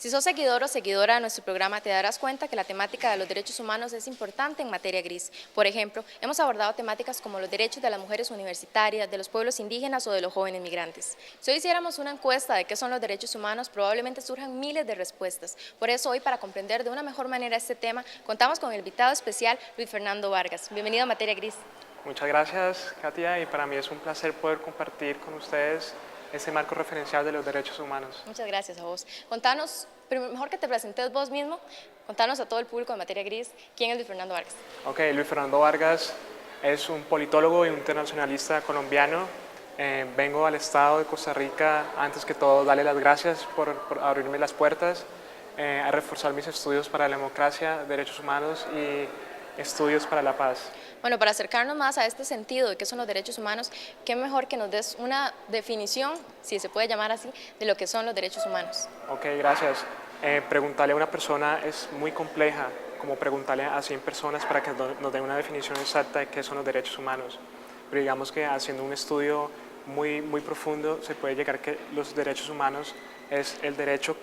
Si sos seguidor o seguidora de nuestro programa, te darás cuenta que la temática de los derechos humanos es importante en materia gris. Por ejemplo, hemos abordado temáticas como los derechos de las mujeres universitarias, de los pueblos indígenas o de los jóvenes migrantes. Si hoy hiciéramos una encuesta de qué son los derechos humanos, probablemente surjan miles de respuestas. Por eso hoy, para comprender de una mejor manera este tema, contamos con el invitado especial Luis Fernando Vargas. Bienvenido a Materia Gris. Muchas gracias, Katia, y para mí es un placer poder compartir con ustedes este marco referencial de los derechos humanos. Muchas gracias a vos. Contanos, mejor que te presentes vos mismo, contanos a todo el público de Materia Gris, ¿quién es Luis Fernando Vargas? Ok, Luis Fernando Vargas es un politólogo y un internacionalista colombiano. Vengo al estado de Costa Rica, antes que todo, darle las gracias por abrirme las puertas, a reforzar mis estudios para la democracia, derechos humanos y estudios para la paz. Bueno, para acercarnos más a este sentido de qué son los derechos humanos, qué mejor que nos des una definición, si se puede llamar así, de lo que son los derechos humanos. Ok, gracias. Preguntarle a una persona es muy compleja, como preguntarle a 100 personas para que nos den una definición exacta de qué son los derechos humanos. Pero digamos que haciendo un estudio muy profundo se puede llegar a que los derechos humanos es el derecho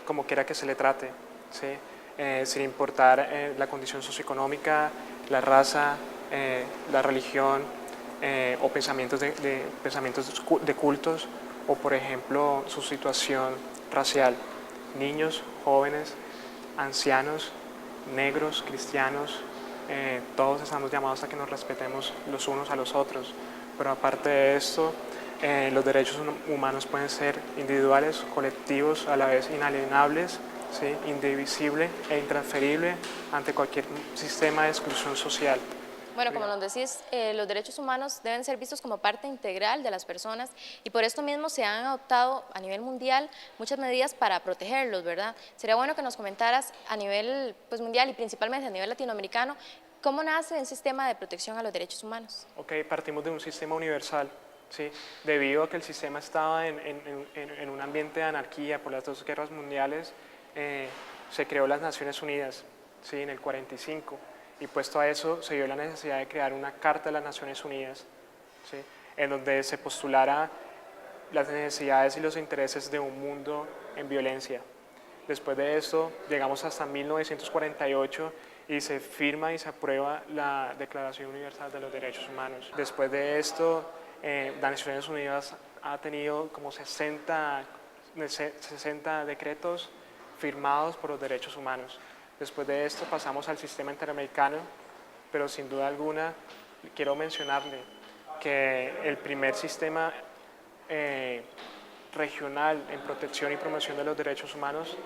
como quiera que se le trate, ¿sí? Sin importar la condición socioeconómica, la raza, la religión o pensamientos de cultos o, por ejemplo, su situación racial. Niños, jóvenes, ancianos, negros, cristianos, todos estamos llamados a que nos respetemos los unos a los otros. Pero aparte de esto, los derechos humanos pueden ser individuales, colectivos, a la vez inalienables, ¿sí? Indivisible e intransferible ante cualquier sistema de exclusión social. Bueno, como nos decís, los derechos humanos deben ser vistos como parte integral de las personas y por esto mismo se han adoptado a nivel mundial muchas medidas para protegerlos, ¿verdad? Sería bueno que nos comentaras a nivel mundial y principalmente a nivel latinoamericano, ¿cómo nace un sistema de protección a los derechos humanos? Ok, partimos de un sistema universal, ¿sí? Debido a que el sistema estaba en un ambiente de anarquía por las dos guerras mundiales, se creó las Naciones Unidas, ¿sí? En el 45. Y puesto a eso se dio la necesidad de crear una Carta de las Naciones Unidas, ¿sí? En donde se postulara las necesidades y los intereses de un mundo en violencia. Después de esto llegamos hasta 1948 y se firma y se aprueba la Declaración Universal de los Derechos Humanos. Después de esto, las Naciones Unidas ha tenido como 60 decretos firmados por los derechos humanos. Después de esto pasamos al sistema interamericano, pero sin duda alguna quiero mencionarle que el primer sistema regional en protección y promoción de los derechos humanos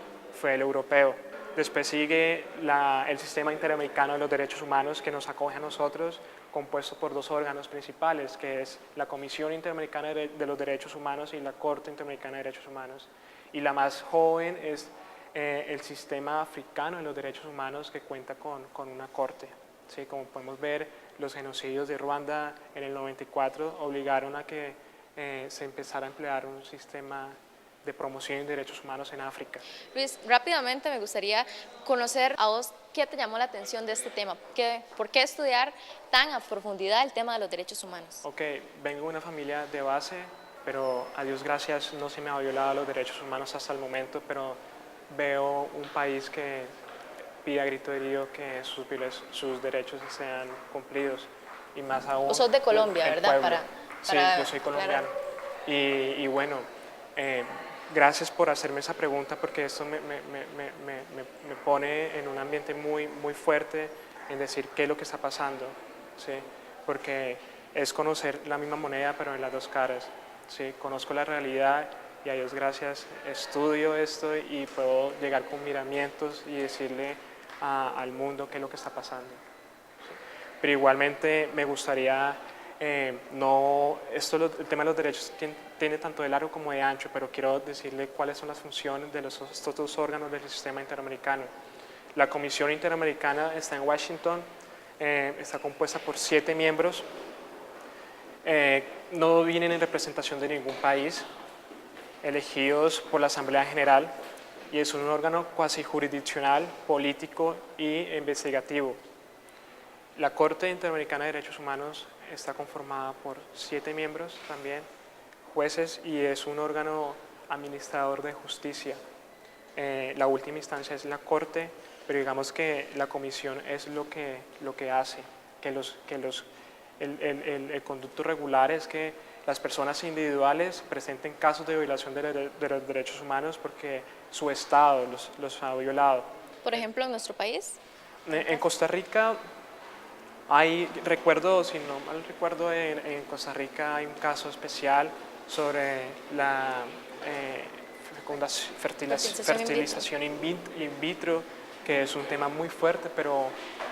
fue el europeo. Después sigue el sistema interamericano de los derechos humanos que nos acoge a nosotros, compuesto por dos órganos principales, que es la Comisión Interamericana de los Derechos Humanos y la Corte Interamericana de Derechos Humanos. Y la más joven es el sistema africano de los derechos humanos, que cuenta con una corte. ¿Sí? Como podemos ver, los genocidios de Ruanda en el 94 obligaron a que se empezara a emplear un sistema de promoción de derechos humanos en África. Luis, rápidamente me gustaría conocer a vos qué te llamó la atención de este tema, por qué estudiar tan a profundidad el tema de los derechos humanos. Ok, vengo de una familia de base, pero a Dios gracias no se me ha violado los derechos humanos hasta el momento, pero veo un país que pide a grito herido que sus derechos sean cumplidos, y más aún... Vos sos de Colombia, ¿verdad? Sí, yo soy colombiano. Y bueno, gracias por hacerme esa pregunta, porque esto me pone en un ambiente muy fuerte en decir qué es lo que está pasando, ¿sí? Porque es conocer la misma moneda pero en las dos caras, ¿sí? Conozco la realidad y a Dios gracias estudio esto y puedo llegar con miramientos y decirle al mundo qué es lo que está pasando, ¿sí? Pero igualmente me gustaría, el tema de los derechos tiene tanto de largo como de ancho, pero quiero decirle cuáles son las funciones de estos dos órganos del sistema interamericano. La Comisión Interamericana está en Washington, está compuesta por 7 miembros, no vienen en representación de ningún país, elegidos por la Asamblea General, y es un órgano cuasi jurisdiccional, político e investigativo. La Corte Interamericana de Derechos Humanos está conformada por 7 miembros también, jueces, y es un órgano administrador de justicia. la última instancia es la Corte, pero digamos que la Comisión es lo que hace, el conducto regular es que las personas individuales presenten casos de violación de los derechos humanos porque su Estado los ha violado. Por ejemplo, en nuestro país. En Costa Rica recuerdo, si no mal recuerdo, en Costa Rica hay un caso especial sobre la fertilización in vitro, que es un tema muy fuerte, pero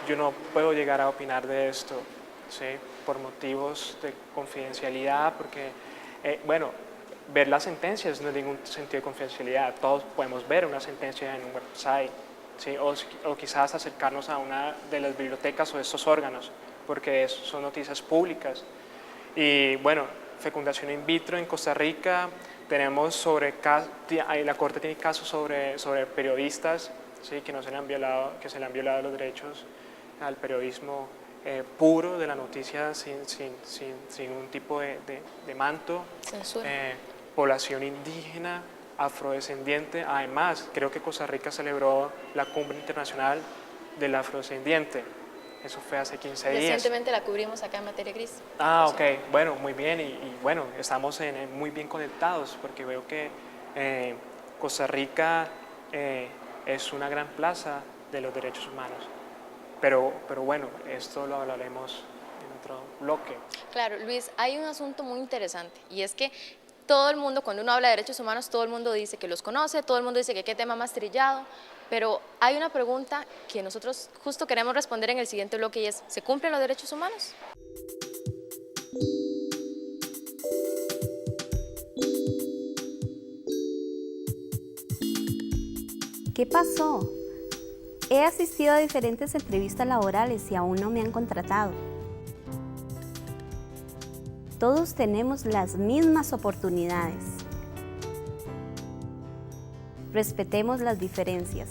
yo no puedo llegar a opinar de esto, ¿sí? Por motivos de confidencialidad, porque, bueno, ver las sentencias no es ningún sentido de confidencialidad, todos podemos ver una sentencia en un website, ¿sí? O quizás acercarnos a una de las bibliotecas o de estos órganos, porque son noticias públicas. Y bueno, fecundación in vitro en Costa Rica, tenemos la Corte tiene casos sobre periodistas, ¿sí? Que se le han violado los derechos al periodismo puro de la noticia sin un tipo de manto. Censura. Población indígena, afrodescendiente. Además, creo que Costa Rica celebró la Cumbre Internacional del Afrodescendiente. Eso fue hace 15 días. Recientemente la cubrimos acá en Materia Gris. Ah, ok. Bueno, muy bien. Y bueno, estamos muy bien conectados porque veo que Costa Rica es una gran plaza de los derechos humanos. Pero bueno, esto lo hablaremos en otro bloque. Claro, Luis, hay un asunto muy interesante y es que todo el mundo, cuando uno habla de derechos humanos, todo el mundo dice que los conoce, todo el mundo dice que qué tema más trillado, pero hay una pregunta que nosotros justo queremos responder en el siguiente bloque y es, ¿se cumplen los derechos humanos? ¿Qué pasó? He asistido a diferentes entrevistas laborales y aún no me han contratado. Todos tenemos las mismas oportunidades. Respetemos las diferencias.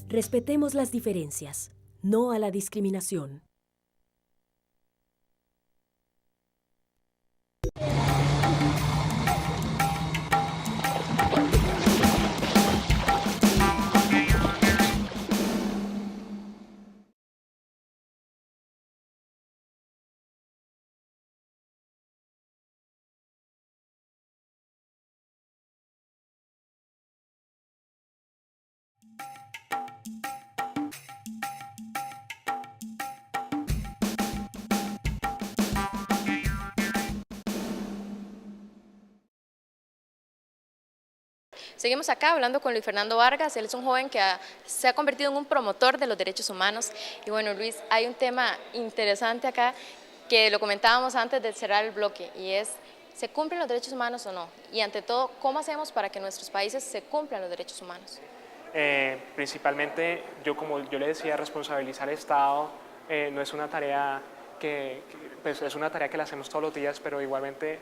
Respetemos las diferencias, no a la discriminación. Seguimos acá hablando con Luis Fernando Vargas, él es un joven que se ha convertido en un promotor de los derechos humanos. Y bueno, Luis, hay un tema interesante acá que lo comentábamos antes de cerrar el bloque y es, ¿se cumplen los derechos humanos o no? Y ante todo, ¿cómo hacemos para que en nuestros países se cumplan los derechos humanos? Principalmente, como yo le decía, responsabilizar al Estado no es una tarea pues es una tarea que la hacemos todos los días, pero igualmente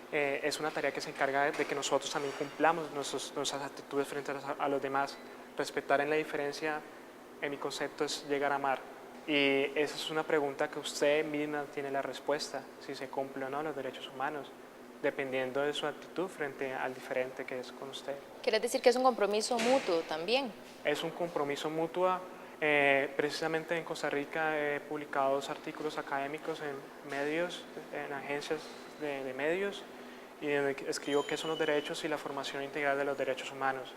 es una tarea que se encarga de que nosotros también cumplamos nuestras actitudes frente a los demás. Respetar en la diferencia, en mi concepto, es llegar a amar. Y esa es una pregunta que usted misma tiene la respuesta, si se cumple o no los derechos humanos, dependiendo de su actitud frente al diferente que es con usted. ¿Quieres decir que es un compromiso mutuo también? Es un compromiso mutuo. Precisamente en Costa Rica he publicado 2 artículos académicos en medios, en agencias de medios, y donde escribo qué son los derechos y la formación integral de los derechos humanos.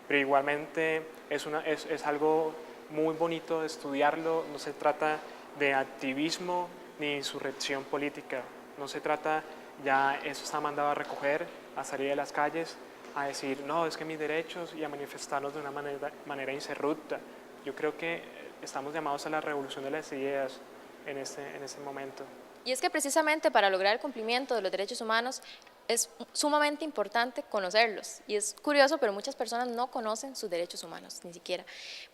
Pero igualmente es algo muy bonito de estudiarlo, no se trata de activismo ni insurrección política, no se trata, ya eso está mandado a recoger, a salir de las calles, a decir, no, es que mis derechos y a manifestarnos de una manera incorrupta. Yo creo que estamos llamados a la revolución de las ideas en este momento. Y es que precisamente para lograr el cumplimiento de los derechos humanos es sumamente importante conocerlos. Y es curioso, pero muchas personas no conocen sus derechos humanos, ni siquiera.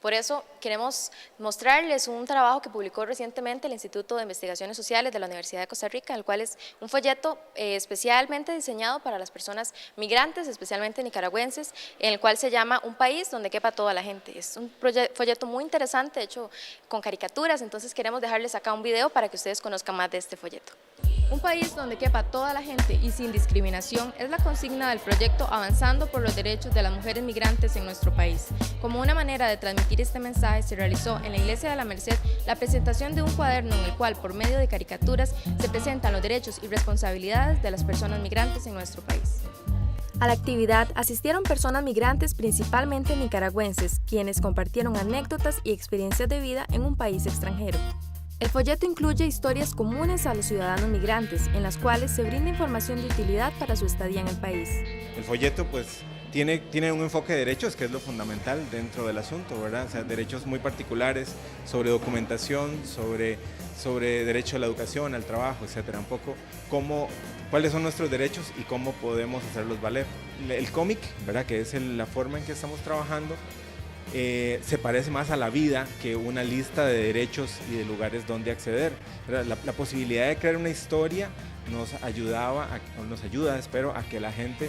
Por eso queremos mostrarles un trabajo que publicó recientemente el Instituto de Investigaciones Sociales de la Universidad de Costa Rica, el cual es un folleto especialmente diseñado para las personas migrantes, especialmente nicaragüenses, en el cual se llama Un país donde quepa toda la gente. Es un folleto muy interesante, hecho con caricaturas, entonces queremos dejarles acá un video para que ustedes conozcan más de este folleto. Un país donde quepa toda la gente y sin discriminación es la consigna del proyecto Avanzando por los Derechos de las Mujeres Migrantes en nuestro país. Como una manera de transmitir este mensaje, se realizó en la Iglesia de la Merced la presentación de un cuaderno en el cual, por medio de caricaturas, se presentan los derechos y responsabilidades de las personas migrantes en nuestro país. A la actividad asistieron personas migrantes, principalmente nicaragüenses, quienes compartieron anécdotas y experiencias de vida en un país extranjero. El folleto incluye historias comunes a los ciudadanos migrantes, en las cuales se brinda información de utilidad para su estadía en el país. El folleto pues tiene un enfoque de derechos que es lo fundamental dentro del asunto, ¿verdad? O sea, derechos muy particulares sobre documentación, sobre derecho a la educación, al trabajo, etcétera. Un poco cuáles son nuestros derechos y cómo podemos hacerlos valer. El cómic, ¿verdad? Que es la forma en que estamos trabajando, se parece más a la vida que una lista de derechos y de lugares donde acceder. La posibilidad de crear una historia nos ayuda, espero, a que la gente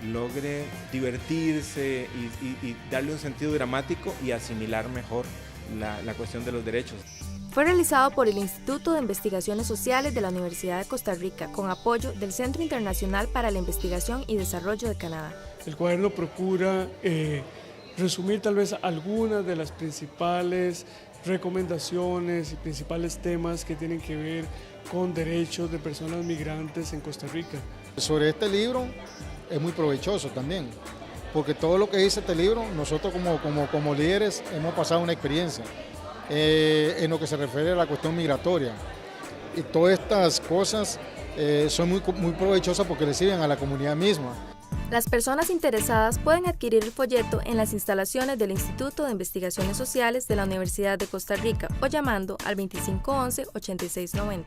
logre divertirse y darle un sentido dramático y asimilar mejor la cuestión de los derechos. Fue realizado por el Instituto de Investigaciones Sociales de la Universidad de Costa Rica, con apoyo del Centro Internacional para la Investigación y Desarrollo de Canadá. El cuaderno procura resumir tal vez algunas de las principales recomendaciones y principales temas que tienen que ver con derechos de personas migrantes en Costa Rica. Sobre este libro es muy provechoso también, porque todo lo que dice este libro, nosotros como líderes hemos pasado una experiencia en lo que se refiere a la cuestión migratoria. Y todas estas cosas son muy provechosas porque le sirven a la comunidad misma. Las personas interesadas pueden adquirir el folleto en las instalaciones del Instituto de Investigaciones Sociales de la Universidad de Costa Rica o llamando al 2511-8690.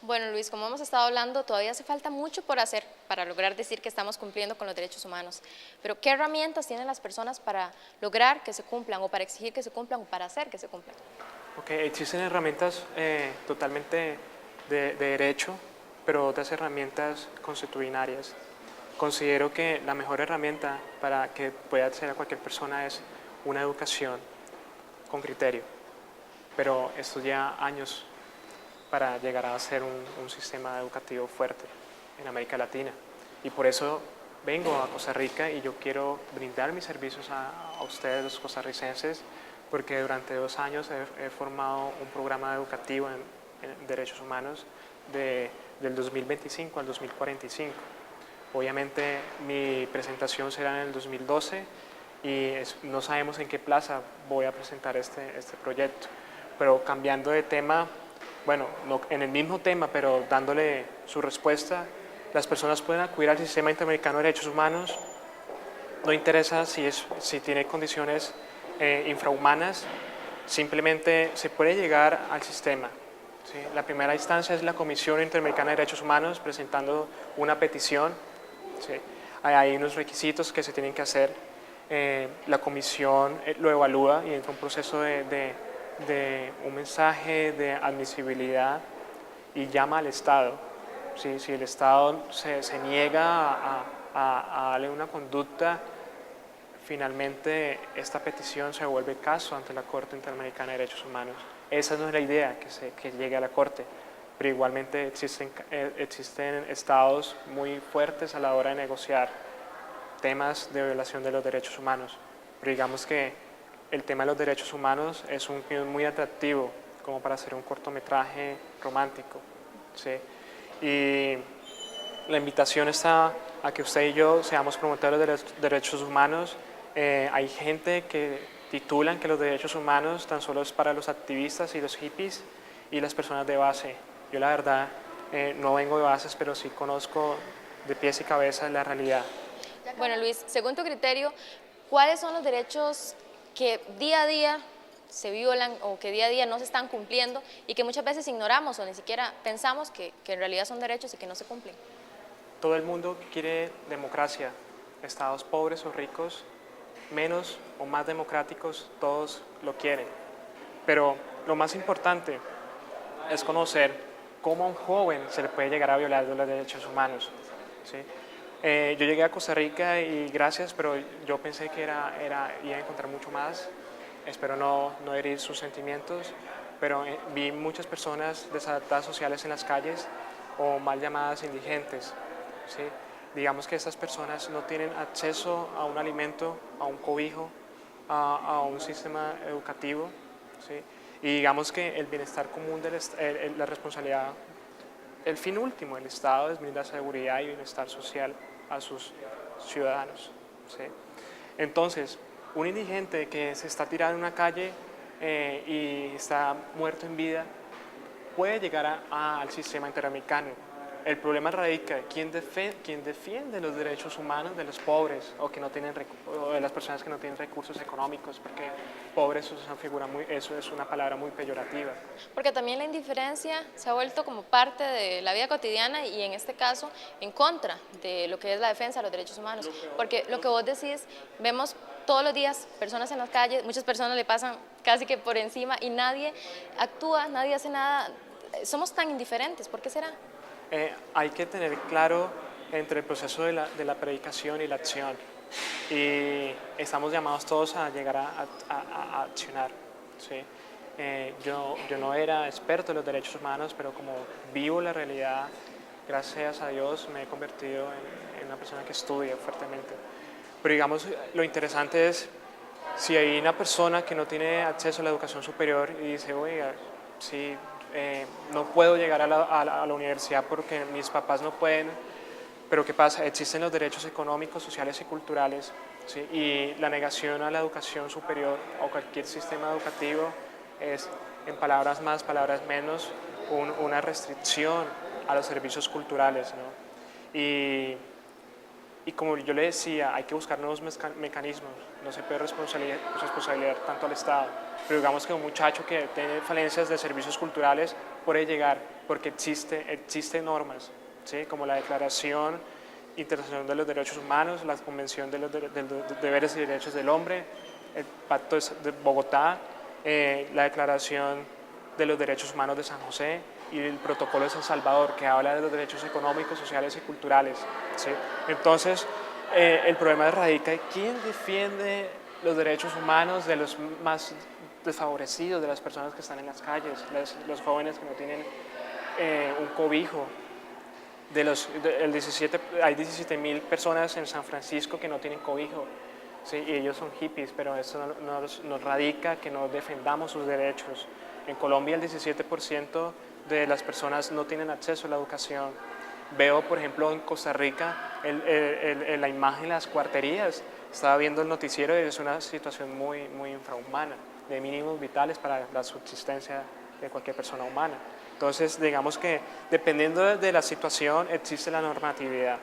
Bueno, Luis, como hemos estado hablando, todavía hace falta mucho por hacer para lograr decir que estamos cumpliendo con los derechos humanos. Pero, ¿qué herramientas tienen las personas para lograr que se cumplan o para exigir que se cumplan o para hacer que se cumplan? Existen herramientas totalmente de derecho, pero otras herramientas consuetudinarias. Considero que la mejor herramienta para que pueda acceder a cualquier persona es una educación con criterio, pero esto lleva años para llegar a ser un sistema educativo fuerte en América Latina. Y por eso vengo a Costa Rica y yo quiero brindar mis servicios a ustedes, los costarricenses, porque durante 2 años he formado un programa educativo en derechos humanos del 2025 al 2045. Obviamente mi presentación será en el 2012 y no sabemos en qué plaza voy a presentar este proyecto. Pero cambiando de tema, bueno, no, en el mismo tema, pero dándole su respuesta, las personas pueden acudir al Sistema Interamericano de Derechos Humanos, no interesa si tiene condiciones infrahumanas, simplemente se puede llegar al sistema. ¿Sí? La primera instancia es la Comisión Interamericana de Derechos Humanos presentando una petición. ¿Sí? Hay unos requisitos que se tienen que hacer, la comisión lo evalúa y entra un proceso de un mensaje de admisibilidad y llama al Estado. ¿Sí? Si el Estado se niega a darle una conducta, finalmente esta petición se vuelve caso ante la Corte Interamericana de Derechos Humanos. Esa no es la idea, que llegue a la Corte, pero igualmente existen estados muy fuertes a la hora de negociar temas de violación de los derechos humanos. Pero digamos que el tema de los derechos humanos es un guión muy atractivo como para hacer un cortometraje romántico. ¿Sí? Y la invitación está a que usted y yo seamos promotores de los derechos humanos. Hay gente que titulan que los derechos humanos tan solo es para los activistas y los hippies y las personas de base. Yo la verdad no vengo de bases, pero sí conozco de pies y cabeza la realidad. Bueno, Luis, según tu criterio, ¿cuáles son los derechos que día a día se violan o que día a día no se están cumpliendo y que muchas veces ignoramos o ni siquiera pensamos que en realidad son derechos y que no se cumplen? Todo el mundo quiere democracia, estados pobres o ricos, menos o más democráticos, todos lo quieren. Pero lo más importante es conocer cómo a un joven se le puede llegar a violar los derechos humanos. ¿Sí? Yo llegué a Costa Rica y gracias, pero yo pensé que iba a encontrar mucho más. Espero no herir sus sentimientos, pero vi muchas personas desadaptadas sociales en las calles o mal llamadas indigentes, ¿sí? Digamos que estas personas no tienen acceso a un alimento, a un cobijo, a un sistema educativo, ¿sí? Y digamos que el bienestar común, la responsabilidad, el fin último del Estado es brindar seguridad y bienestar social a sus ciudadanos, ¿sí? Entonces, un indigente que se está tirado en una calle y está muerto en vida puede llegar al sistema interamericano. El problema radica en quién defiende los derechos humanos de los pobres o de las personas que no tienen recursos económicos, porque pobres eso es una palabra muy peyorativa. Porque también la indiferencia se ha vuelto como parte de la vida cotidiana y en este caso en contra de lo que es la defensa de los derechos humanos. Porque lo que vos decís, vemos todos los días personas en las calles, muchas personas le pasan casi que por encima y nadie actúa, nadie hace nada. Somos tan indiferentes, ¿por qué será? Hay que tener claro entre el proceso de la predicación y la acción, y estamos llamados todos a llegar a accionar, ¿sí? Yo no era experto en los derechos humanos, pero como vivo la realidad, gracias a Dios me he convertido en una persona que estudia fuertemente. Pero digamos, lo interesante es, si hay una persona que no tiene acceso a la educación superior y dice, oiga, sí, no puedo llegar a la universidad porque mis papás no pueden, pero ¿qué pasa? Existen los derechos económicos, sociales y culturales, ¿sí? Y la negación a la educación superior o cualquier sistema educativo es, en palabras más, palabras menos, una restricción a los servicios culturales, ¿no? Y como yo le decía, hay que buscar nuevos mecanismos, no se puede responsabilizar tanto al Estado, pero digamos que un muchacho que tiene falencias de servicios culturales puede llegar porque existen normas, ¿sí? Como la Declaración Internacional de los Derechos Humanos, la Convención de los Deberes y Derechos del Hombre, el Pacto de Bogotá, la Declaración de los Derechos Humanos de San José y el Protocolo de San Salvador, que habla de los derechos económicos, sociales y culturales, ¿sí? Entonces, el problema radica en quién defiende los derechos humanos de los más desfavorecidos, de las personas que están en las calles, los jóvenes que no tienen un cobijo. Hay 17.000 personas en San Francisco que no tienen cobijo, ¿sí? Y ellos son hippies, pero eso nos radica que no defendamos sus derechos. En Colombia el 17% de las personas no tienen acceso a la educación. Veo, por ejemplo, en Costa Rica la imagen de las cuarterías. Estaba viendo el noticiero y es una situación muy, muy infrahumana, de mínimos vitales para la subsistencia de cualquier persona humana. Entonces, digamos que dependiendo de la situación existe la normatividad,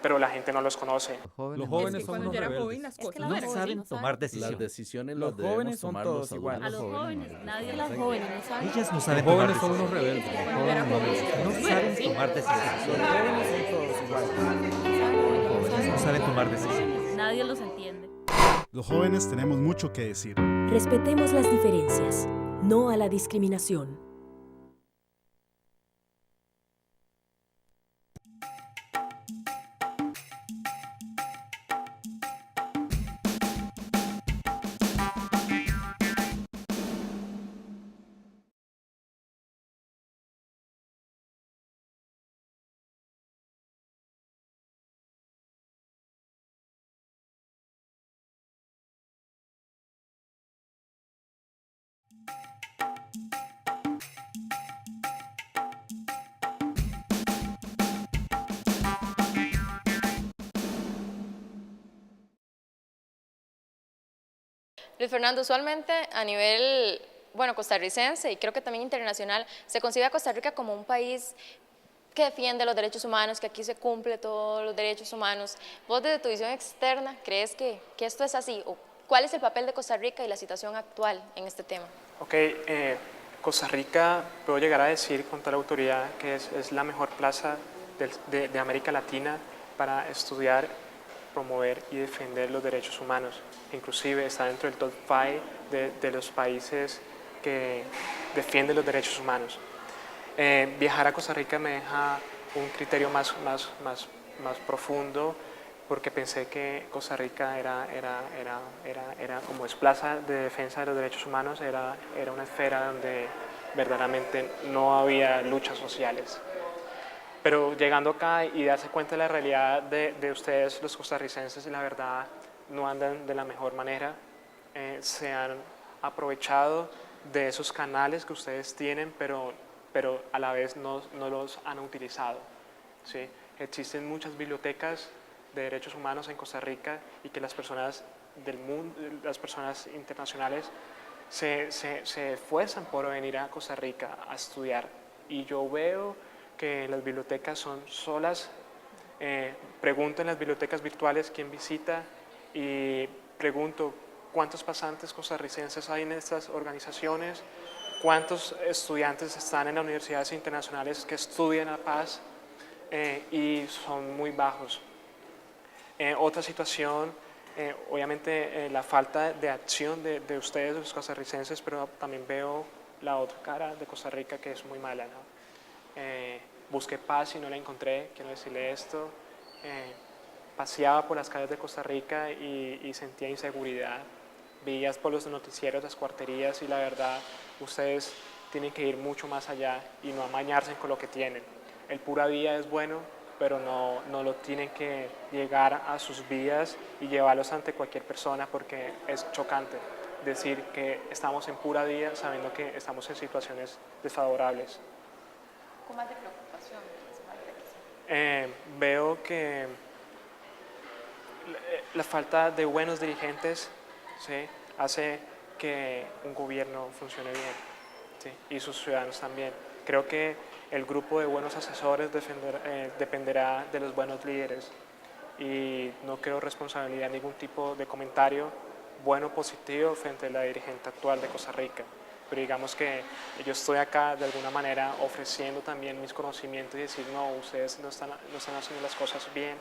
pero la gente no los conoce. Los jóvenes son unos rebeldes. No saben tomar decisiones. Las decisiones Los las debemos jóvenes son tomar todos los iguales. adultos. A los jóvenes, nadie las jóvenes no saben. Ellas no Los saben tomar jóvenes son unos decisiones. rebeldes. No saben tomar decisiones. Los jóvenes son todos iguales. Ellas no saben tomar decisiones. Nadie los entiende. Los jóvenes tenemos mucho que decir. Respetemos las diferencias, no a la discriminación. Luis Fernando, usualmente a nivel, costarricense y creo que también internacional, se concibe a Costa Rica como un país que defiende los derechos humanos, que aquí se cumple todos los derechos humanos. Vos desde tu visión externa, ¿crees que esto es así? ¿O cuál es el papel de Costa Rica y la situación actual en este tema? Ok, Costa Rica, puedo llegar a decir con toda la autoridad que es la mejor plaza de América Latina para estudiar, promover y defender los derechos humanos. Inclusive está dentro del top 5 de los países que defienden los derechos humanos. Viajar a Costa Rica me deja un criterio más profundo, porque pensé que Costa Rica era como es plaza de defensa de los derechos humanos, era una esfera donde verdaderamente no había luchas sociales. Pero llegando acá y darse cuenta de la realidad de ustedes, los costarricenses, la verdad no andan de la mejor manera, se han aprovechado de esos canales que ustedes tienen, pero a la vez no los han utilizado, ¿sí? Existen muchas bibliotecas de derechos humanos en Costa Rica y que las personas del mundo, las personas internacionales se esfuerzan por venir a Costa Rica a estudiar. Y yo veo que las bibliotecas son solas. Pregunto en las bibliotecas virtuales quién visita y pregunto cuántos pasantes costarricenses hay en estas organizaciones, cuántos estudiantes están en las universidades internacionales que estudian la paz, y son muy bajos. Otra situación, obviamente la falta de acción de ustedes, los costarricenses, pero también veo la otra cara de Costa Rica que es muy mala, ¿no? Busqué paz y no la encontré, quiero decirle esto. Paseaba por las calles de Costa Rica y sentía inseguridad. Veías por los noticieros las cuarterías y la verdad, ustedes tienen que ir mucho más allá y no amañarse con lo que tienen. El pura vida es bueno, pero no lo tienen que llegar a sus vidas y llevarlos ante cualquier persona porque es chocante decir que estamos en pura vida sabiendo que estamos en situaciones desfavorables. ¿Con más de preocupación? Veo que la falta de buenos dirigentes, ¿sí?, hace que un gobierno funcione bien, ¿sí?, y sus ciudadanos también. Creo que el grupo de buenos asesores dependerá de los buenos líderes y no creo responsabilidad en ningún tipo de comentario bueno o positivo frente a la dirigente actual de Costa Rica. Pero digamos que yo estoy acá de alguna manera ofreciendo también mis conocimientos y decir, no, ustedes no están haciendo las cosas bien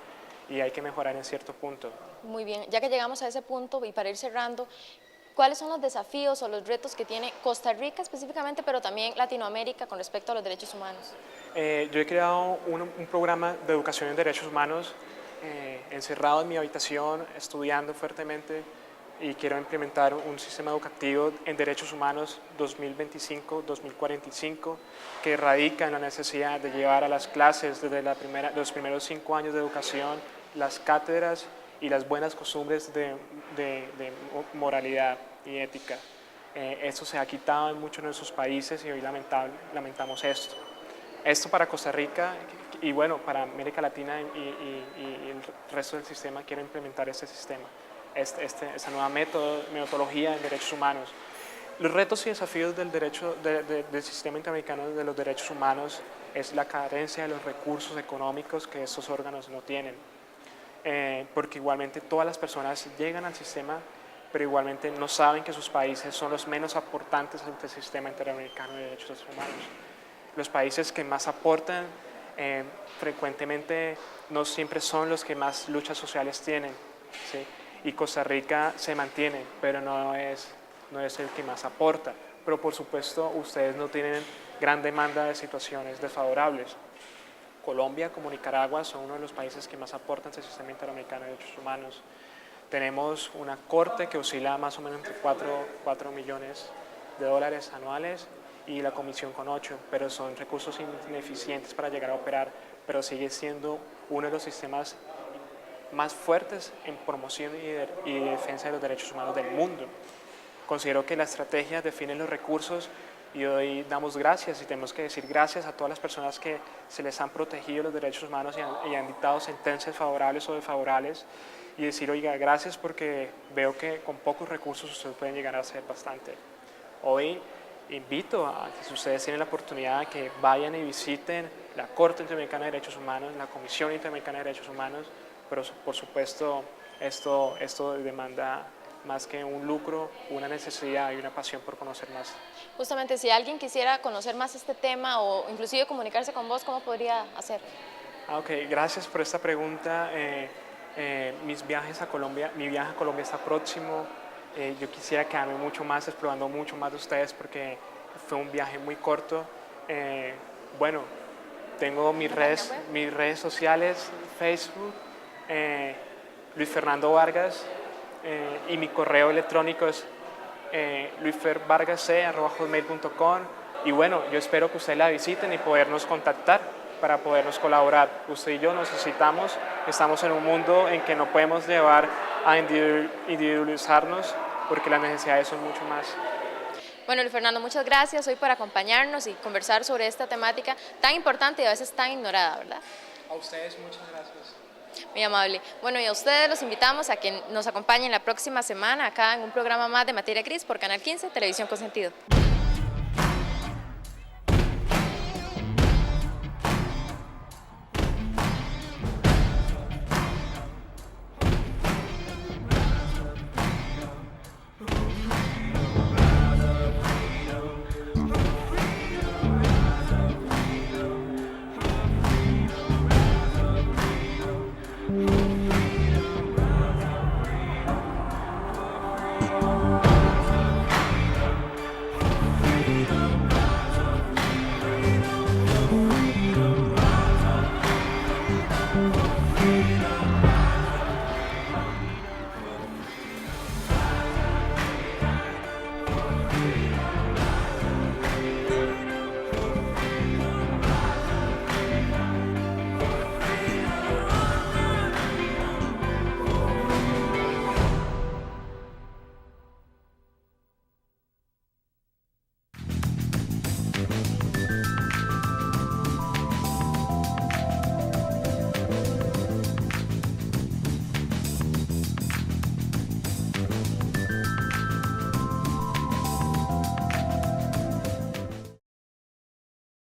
y hay que mejorar en cierto punto. Muy bien, ya que llegamos a ese punto y para ir cerrando, ¿cuáles son los desafíos o los retos que tiene Costa Rica específicamente, pero también Latinoamérica con respecto a los derechos humanos? Yo he creado un programa de educación en derechos humanos, encerrado en mi habitación, estudiando fuertemente, y quiero implementar un sistema educativo en derechos humanos 2025-2045 que radica en la necesidad de llevar a las clases desde los primeros 5 años de educación las cátedras y las buenas costumbres de moralidad y ética. Esto se ha quitado en muchos de nuestros países y hoy lamentamos esto. Esto para Costa Rica y bueno, para América Latina y el resto del sistema quiero implementar este sistema. Esta nueva metodología en derechos humanos. Los retos y desafíos del sistema interamericano de los derechos humanos es la carencia de los recursos económicos que estos órganos no tienen, porque igualmente todas las personas llegan al sistema, pero igualmente no saben que sus países son los menos aportantes ante el sistema interamericano de derechos humanos. Los países que más aportan frecuentemente no siempre son los que más luchas sociales tienen, ¿sí? Y Costa Rica se mantiene, pero no es el que más aporta. Pero por supuesto ustedes no tienen gran demanda de situaciones desfavorables. Colombia como Nicaragua son uno de los países que más aportan al sistema interamericano de derechos humanos. Tenemos una corte que oscila más o menos entre 4 millones de dólares anuales y la comisión con 8, pero son recursos ineficientes para llegar a operar, pero sigue siendo uno de los sistemas más fuertes en promoción y defensa de los derechos humanos del mundo. Considero que la estrategia define los recursos y hoy damos gracias y tenemos que decir gracias a todas las personas que se les han protegido los derechos humanos y han dictado sentencias favorables o desfavorables y decir, oiga, gracias porque veo que con pocos recursos ustedes pueden llegar a hacer bastante. Hoy invito a que si ustedes tienen la oportunidad que vayan y visiten la Corte Interamericana de Derechos Humanos, la Comisión Interamericana de Derechos Humanos, pero por supuesto esto demanda más que un lucro, una necesidad y una pasión por conocer más. Justamente, si alguien quisiera conocer más este tema o inclusive comunicarse con vos, ¿cómo podría hacer? Ok, gracias por esta pregunta. Mi viaje a Colombia está próximo. Yo quisiera quedarme mucho más, explorando mucho más de ustedes porque fue un viaje muy corto. Bueno, tengo mis redes sociales, Facebook, Luis Fernando Vargas, y mi correo electrónico es luisfervargasc@hotmail.com. Y bueno, yo espero que ustedes la visiten y podernos contactar para podernos colaborar. Usted y yo necesitamos, estamos en un mundo en que no podemos llevar a individualizarnos porque las necesidades son mucho más. Bueno, Luis Fernando, muchas gracias hoy por acompañarnos y conversar sobre esta temática tan importante y a veces tan ignorada, ¿verdad? A ustedes muchas gracias. Muy amable. Bueno, y a ustedes los invitamos a que nos acompañen la próxima semana acá en un programa más de Materia Gris por Canal 15, Televisión con Sentido.